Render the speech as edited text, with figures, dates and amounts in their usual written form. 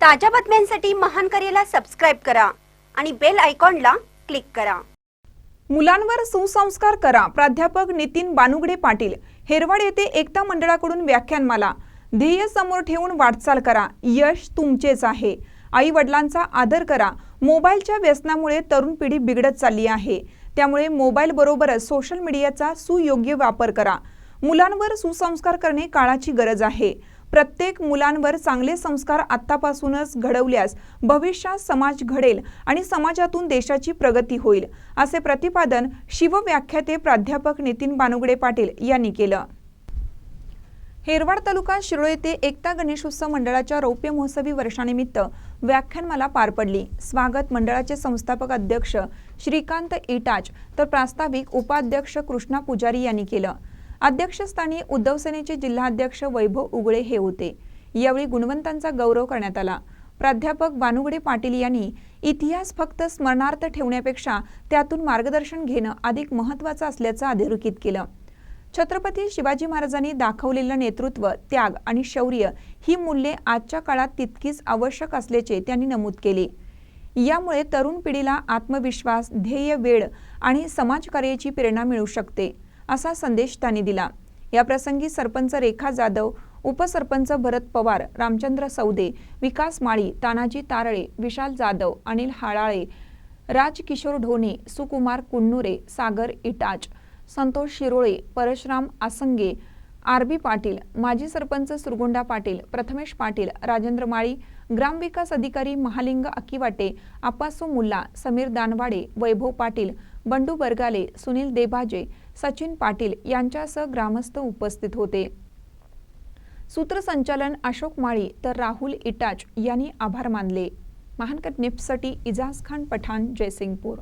ताज्या बातम्यांसाठी महान करेला सबस्क्राइब करा आणि बेल आयकॉनला क्लिक करा। मुलांवर सुसंस्कार करा। प्राध्यापक नितीन बानुगडे पाटील। हेरवाड येथे एकता मंडळाकडून व्याख्यानमाला। ध्येय समोर ठेवून वाटचाल करा, यश तुमचेच आहे। आई वडिलांचा आदर करा। मोबाईलच्या व्यसनामुळे तरुण पिढी बिघडत चालली आहे, त्यामुळे मोबाईल बरोबरच सोशल मीडियाचा सुयोग्य वापर करा। मुलांवर सुसंस्कार करणे काळाची गरज आहे। प्रत्येक मुलांवर चांगले संस्कार आत्तापासूनच घडवल्यास भविष्यात समाज घडेल आणि समाजातून देशाची प्रगती होईल, असे प्रतिपादन शिवव्याख्याते प्राध्यापक नितीन बानुगडे पाटील यांनी केलं। हेरवाड तालुका शिरोळ येथे एकता गणेशोत्सव मंडळाच्या रौप्य महोत्सवी वर्षानिमित्त व्याख्यानमाला पार पडली। स्वागत मंडळाचे संस्थापक अध्यक्ष श्रीकांत इटाच तर प्रास्ताविक उपाध्यक्ष कृष्णा पुजारी यांनी केलं। अध्यक्षस्थानी उद्धव सेनेचे जिल्हाध्यक्ष वैभव उगळे हे होते। यावेळी गुणवंतांचा गौरव करण्यात आला। प्राध्यापक बानुगडे पाटील यांनी इतिहास फक्त स्मरणार्थ ठेवण्यापेक्षा त्यातून मार्गदर्शन घेणं अधिक महत्त्वाचं असल्याचं अधोरेखित केलं। छत्रपती शिवाजी महाराजांनी दाखवलेलं नेतृत्व, त्याग आणि शौर्य ही मूल्ये आजच्या काळात तितकीच आवश्यक असल्याचे त्यांनी नमूद केले। यामुळे तरुण पिढीला आत्मविश्वास, ध्येय, वेळ आणि समाजकार्याची प्रेरणा मिळू शकते, असा संदेश त्यांनी दिला। या प्रसंगी सरपंच रेखा जाधव, उपसरपंच भरत पवार, रामचंद्र सौदे, विकास माळी, तानाजी तारळे, विशाल जाधव, अनिल हाळाळे, राजकिशोर ढोणे, सुकुमार कुन्नुरे, सागर इटाच, संतोष शिरोळे, परशुराम आसंगे, आरबी पाटील, माजी सरपंच सुरगुंडा पाटील, प्रथमेश पाटील, राजेंद्र माळी, ग्रामविकास अधिकारी महालिंग अकिवाटे, आप्पासू मुल्ला, समीर दानवाडे, वैभव पाटील, बंडू बरगाले, सुनील देबाजे, सचिन पाटील यांच्यासह ग्रामस्थ उपस्थित होते। सूत्रसंचालन अशोक माळी तर राहुल इटाच यांनी आभार मानले। महानकर न्यूजसाठी इजाज खान पठाण, जयसिंगपूर।